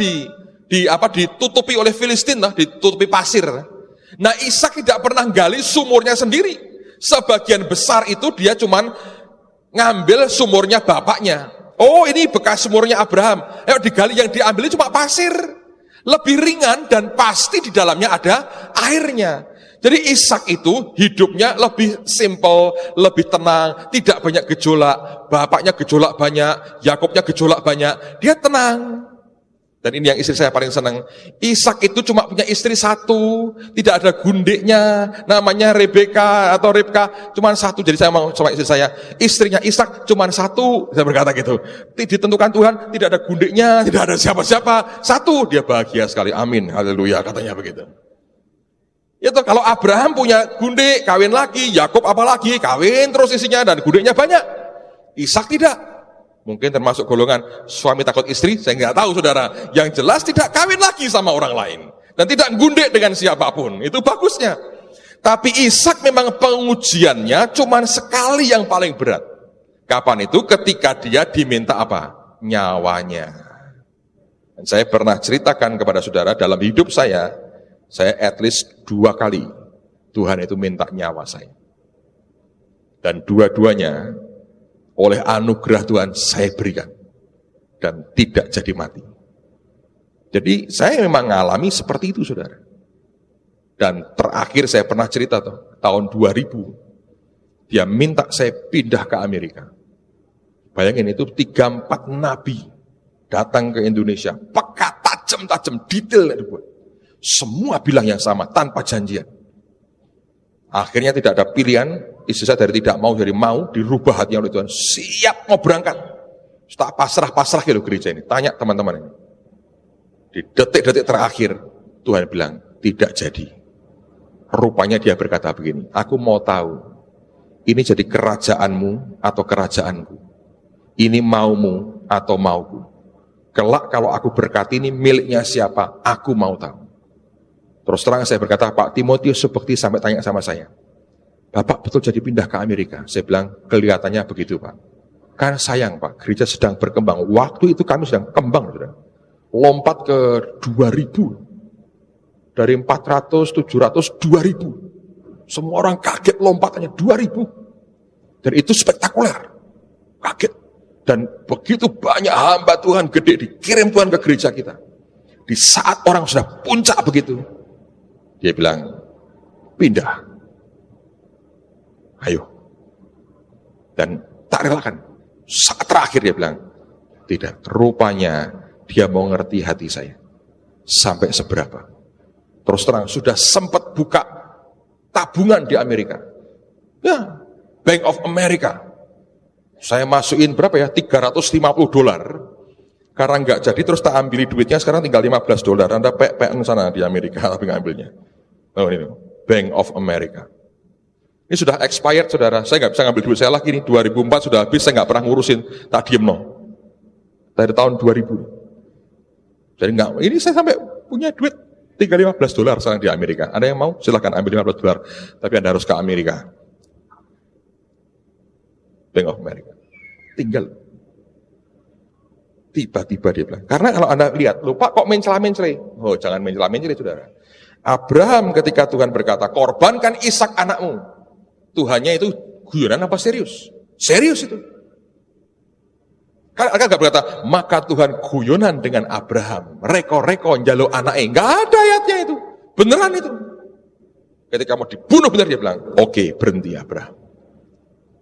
ditutupi oleh Filistin, ditutupi pasir. Nah, Ishak tidak pernah gali sumurnya sendiri. Sebagian besar itu dia cuman ngambil sumurnya bapaknya. Oh, ini bekas sumurnya Abraham. Ayo digali, yang diambil cuma pasir. Lebih ringan dan pasti di dalamnya ada airnya. Jadi Ishak itu hidupnya lebih simple, lebih tenang, tidak banyak gejolak. Bapaknya gejolak banyak, Yakobnya gejolak banyak. Dia tenang. Dan ini yang istri saya paling senang. Ishak itu cuma punya istri satu, tidak ada gundiknya, namanya Rebeka atau Ribka, cuma satu. Jadi saya mau sama istri saya, istrinya Ishak cuma satu. Saya berkata gitu. Ditentukan Tuhan, tidak ada gundiknya, tidak ada siapa-siapa, satu. Dia bahagia sekali. Amin, haleluya, katanya begitu. Itu kalau Abraham punya gundik, kawin lagi, Yakub apalagi, kawin terus isinya dan gundiknya banyak. Ishak tidak. Mungkin termasuk golongan suami takut istri, saya nggak tahu saudara. Yang jelas tidak kawin lagi sama orang lain. Dan tidak gundik dengan siapapun, itu bagusnya. Tapi Ishak memang pengujiannya cuma sekali yang paling berat. Kapan itu? Ketika dia diminta apa? Nyawanya. Dan saya pernah ceritakan kepada saudara, dalam hidup saya at least 2 kali Tuhan itu minta nyawa saya. Dan dua-duanya oleh anugerah Tuhan saya berikan dan tidak jadi mati. Jadi saya memang mengalami seperti itu saudara. Dan terakhir saya pernah cerita tahun 2000 dia minta saya pindah ke Amerika. Bayangin itu 3-4 nabi datang ke Indonesia, peka, tajam, detail dibuat. Semua bilang yang sama tanpa janjian. Akhirnya tidak ada pilihan, istri saya dari tidak mau jadi mau, dirubah hatinya oleh Tuhan. Siap mau berangkat. Tak pasrah gitu gereja ini. Tanya teman-teman ini. Di detik-detik terakhir, Tuhan bilang, tidak jadi. Rupanya dia berkata begini, aku mau tahu, ini jadi kerajaanmu atau kerajaanku. Ini maumu atau mauku. Kelak kalau aku berkati ini miliknya siapa, aku mau tahu. Terus terang saya berkata, Pak Timotius sebekti sampai tanya sama saya, Bapak betul jadi pindah ke Amerika? Saya bilang, kelihatannya begitu Pak. Kan sayang Pak, gereja sedang berkembang. Waktu itu kami sedang kembang, saudara. Lompat ke 2000. Dari 400, 700, 2000. Semua orang kaget lompatannya 2000. Dan itu spektakuler. Kaget. Dan begitu banyak hamba Tuhan gede dikirim Tuhan ke gereja kita. Di saat orang sudah puncak begitu, dia bilang, pindah. Ayo. Dan tak relakan. Saat terakhir dia bilang, tidak. Rupanya dia mau ngerti hati saya. Sampai seberapa. Terus terang, sudah sempat buka tabungan di Amerika. Ya, Bank of America. Saya masukin berapa ya? $350. Karena nggak jadi, terus tak ambil duitnya, sekarang tinggal $15. Anda pek-pek sana di Amerika, tapi ngambilnya. Oh ini, Bank of America. Ini sudah expired, saudara. Saya nggak bisa ngambil duit saya lagi nih. 2004 sudah habis, saya nggak pernah ngurusin. Tak diem no. Dari tahun 2000. Jadi nggak. Ini saya sampai punya duit tinggal $15 sekarang di Amerika. Ada yang mau? Silahkan ambil $15. Tapi Anda harus ke Amerika. Bank of America. Tinggal. Tiba-tiba dia bilang, karena kalau Anda lihat, lupa kok mencela-mencele. Oh, jangan mencela-mencele, saudara. Abraham ketika Tuhan berkata, korbankan Ishak anakmu. Tuhannya itu guyonan apa serius? Serius itu. Kan gak berkata, maka Tuhan guyonan dengan Abraham. Reko-reko njaluk anaknya. Gak ada ayatnya itu. Beneran itu. Ketika mau dibunuh benar dia bilang, oke, berhenti Abraham.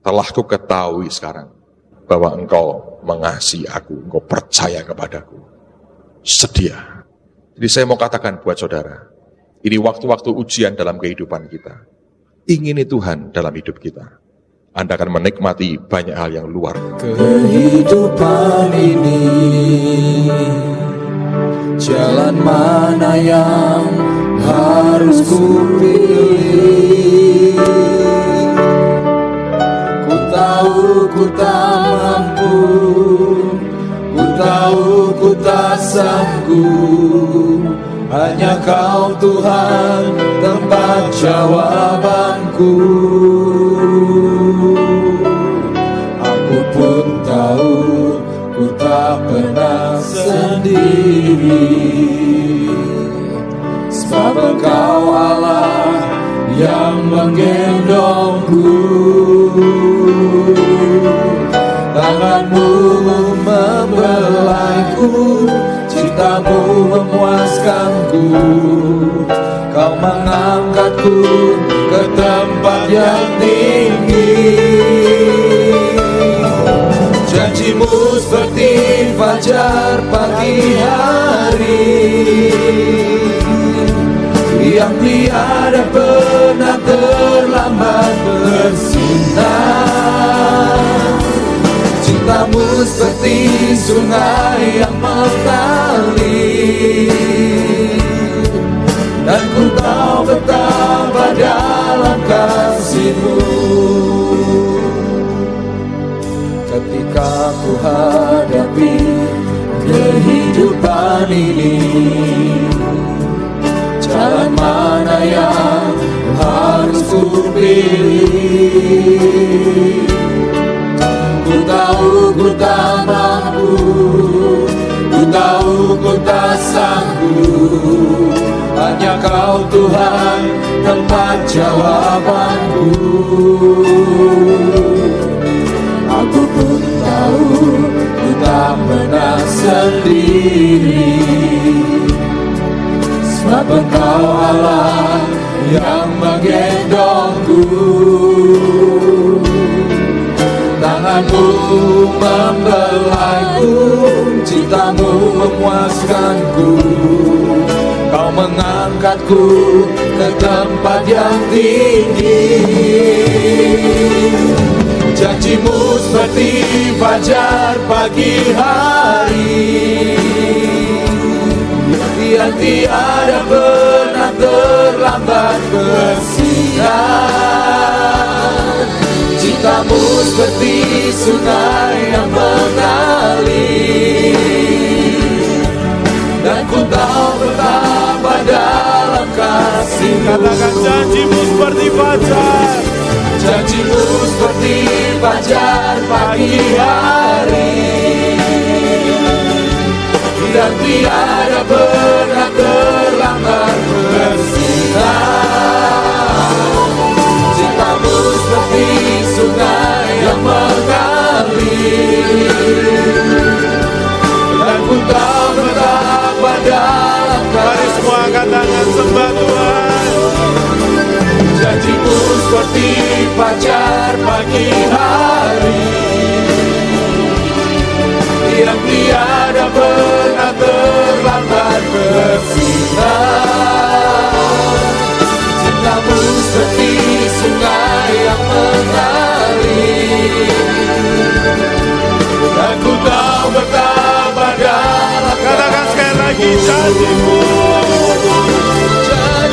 Telah ku ketahui sekarang bahwa engkau mengasihi aku, engkau percaya kepadaku. Sedia. Jadi saya mau katakan buat saudara, ini waktu-waktu ujian dalam kehidupan kita. Ingini Tuhan dalam hidup kita. Anda akan menikmati banyak hal yang luar biasa. Kehidupan ini, jalan mana yang harus kupilih? Ku tahu ku tak mampu, ku tahu ku tak sanggup. Hanya Kau Tuhan tempat jawabanku. Aku pun tahu ku tak pernah sendiri, sebab Engkau Allah yang menggendongku. Tangan-Mu membelaiku, cinta-Mu memuaskanku. Kau mengangkatku ke tempat yang tinggi. Janji-Mu seperti fajar pagi hari, yang tiada pernah terlambat bersinar. Cinta-Mu seperti sungai yang mengalir, dan ku tahu betapa dalam kasih-Mu. Ketika ku hadapi kehidupan ini, jalan mana yang harus ku pilih? Ku tahu ku tak mampu, ku tahu ku tak sanggup. Hanya Kau Tuhan tempat jawabanku. Aku pun tahu ku tak pernah sendiri, sebab Engkau Allah yang menggendongku. Tangan-Mu membelaiku, cinta-Mu memuaskanku. Kau mengangkatku ke tempat yang tinggi. Janji-Mu seperti fajar pagi hari, yang tiada pernah terlambat bersinar. Cinta-Mu seperti sungai yang mengalir, dan ku tahu betapa dalam kasih-Mu. Katakan janji-Mu seperti fajar. Janji-Mu seperti fajar pagi hari, yang tiada pernah terlambat bersinar. Cinta-Mu seperti sungai yang mengalir, dan ku tahu betapa dalam Mari semua angkat tangan sembah Tuhan. Janji-Mu seperti fajar pagi hari, yang tiada pernah terlambat bersinar. Cinta-Mu seperti sungai yang mengalir, dan ku tahu betapa dalam. Katakan sekali lagi janji-Mu.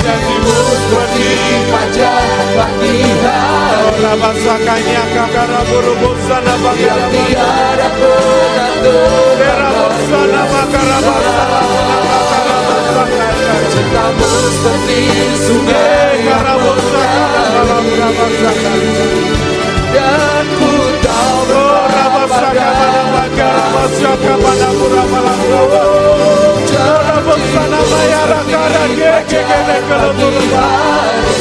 Janji-Mu seperti fajar pagi hari, Rabasakanya kakara burubusana yang bakara tiada pernah terlambat bersinar. Cinta-Mu seperti sungai yang mengalir, dan ku tahu betapa dalam. kekele kalau pagi hari.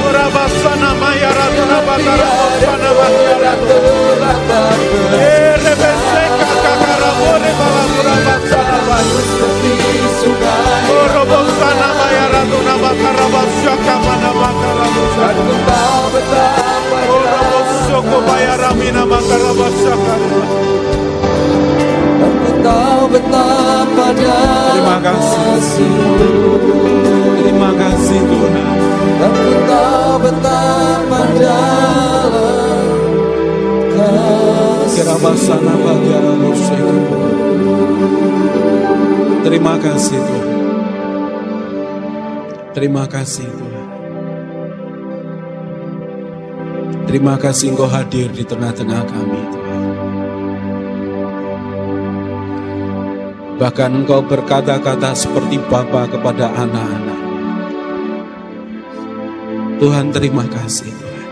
Rabasana Maya Ratuna Batara Bosana Batara Telah terbersih Rebeseka Kakara Bore Balapura Basana Bayu seperti sungai. Robosana Maya Ratuna Batara Basyaka Mana Batara Bosana Aku tahu betapa Robosoko Maya Ramina Makara Basyaka. Aku tahu betapa Terima kasih. Terima kasih Tuhan. Aku tahu betapa dalam kasih. Kirabasana Bagyara Bosyaka. Terima kasih Tuhan. Terima kasih Tuhan. Terima kasih Engkau hadir di tengah-tengah kami Tuhan. Bahkan Engkau berkata-kata seperti Bapa kepada anak-anak. Tuhan terima kasih Tuhan.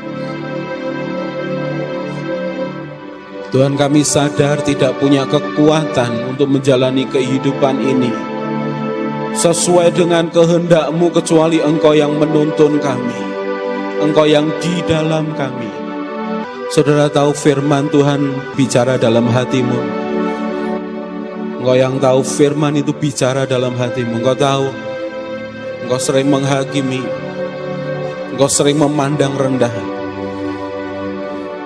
Tuhan kami sadar tidak punya kekuatan untuk menjalani kehidupan ini sesuai dengan kehendak-Mu kecuali Engkau yang menuntun kami. Engkau yang di dalam kami. Saudara tahu firman Tuhan bicara dalam hatimu. Engkau yang tahu firman itu bicara dalam hatimu. Engkau tahu, engkau sering menghakimi, engkau sering memandang rendah.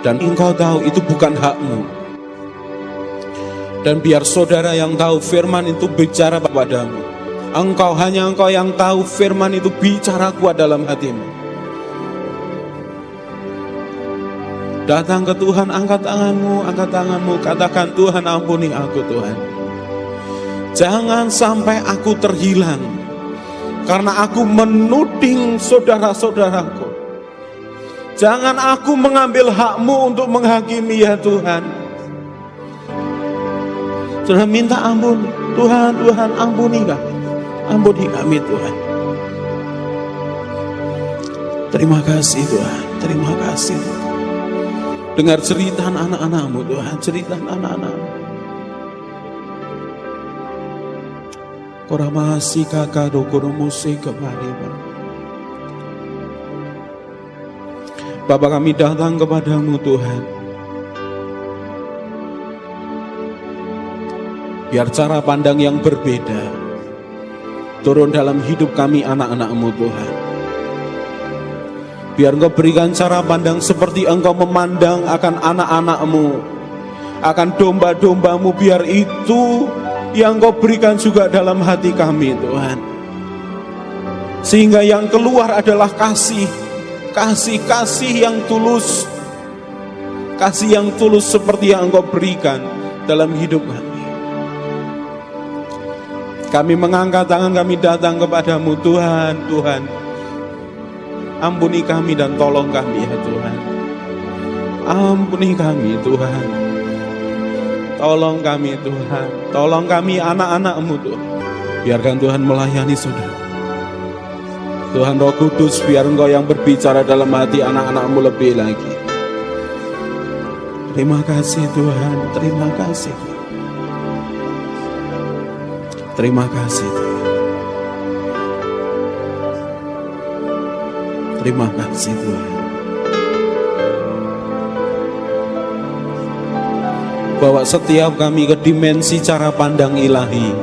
Dan engkau tahu itu bukan hakmu. Dan biar saudara yang tahu firman itu bicara kepadamu. Hanya engkau yang tahu firman itu bicara kuat dalam hatimu. Datang ke Tuhan, angkat tanganmu, katakan Tuhan ampuni aku Tuhan. Jangan sampai aku terhilang karena aku menuding saudara-saudaraku. Jangan aku mengambil hakmu untuk menghakimi ya Tuhan. Saudara minta ampun, Tuhan ampuni kami Tuhan. Terima kasih Tuhan, terima kasih. Dengar cerita anak-anakmu Tuhan, cerita anak-anakmu. Koramasi kakak dokoromusi kemari. Bapa kami datang kepadamu Tuhan. Biar cara pandang yang berbeda turun dalam hidup kami anak-anakmu Tuhan. Biar Engkau berikan cara pandang seperti Engkau memandang akan anak-anakmu, akan domba-dombamu. Biar itu yang Engkau berikan juga dalam hati kami Tuhan. Sehingga yang keluar adalah kasih yang tulus. Kasih yang tulus seperti yang Engkau berikan dalam hidup kami. Kami mengangkat tangan, kami datang kepadamu Tuhan. Ampuni kami dan tolong kami ya Tuhan. Ampuni kami Tuhan. Tolong kami Tuhan. Tolong kami anak-anak-Mu Tuhan. Biarkan Tuhan melayani saudara. Tuhan Roh Kudus, biar Engkau yang berbicara dalam hati anak-anak-Mu lebih lagi. Terima kasih Tuhan. Terima kasih Tuhan. Terima kasih Tuhan. Terima kasih Tuhan. Bawa setiap kami ke dimensi cara pandang ilahi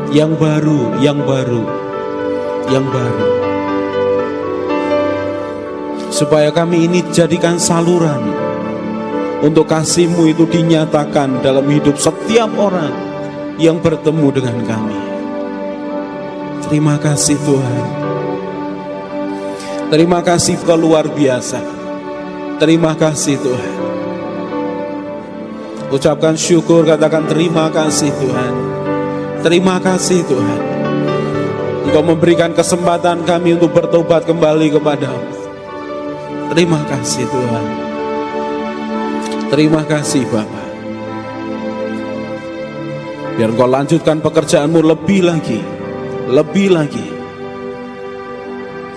yang baru. Supaya kami ini jadikan saluran untuk kasih-Mu itu dinyatakan dalam hidup setiap orang yang bertemu dengan kami. Terima kasih Tuhan. Terima kasih Kau luar biasa. Terima kasih Tuhan. Ucapkan syukur, katakan terima kasih Tuhan. Terima kasih Tuhan. Engkau memberikan kesempatan kami untuk bertobat kembali kepadamu. Terima kasih Tuhan. Terima kasih Bapa. Biar Engkau lanjutkan pekerjaan-Mu lebih lagi.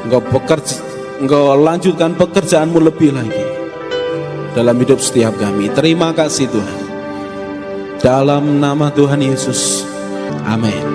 Engkau lanjutkan pekerjaan-Mu lebih lagi dalam hidup setiap kami. Terima kasih Tuhan. Dalam nama Tuhan Yesus. Amin.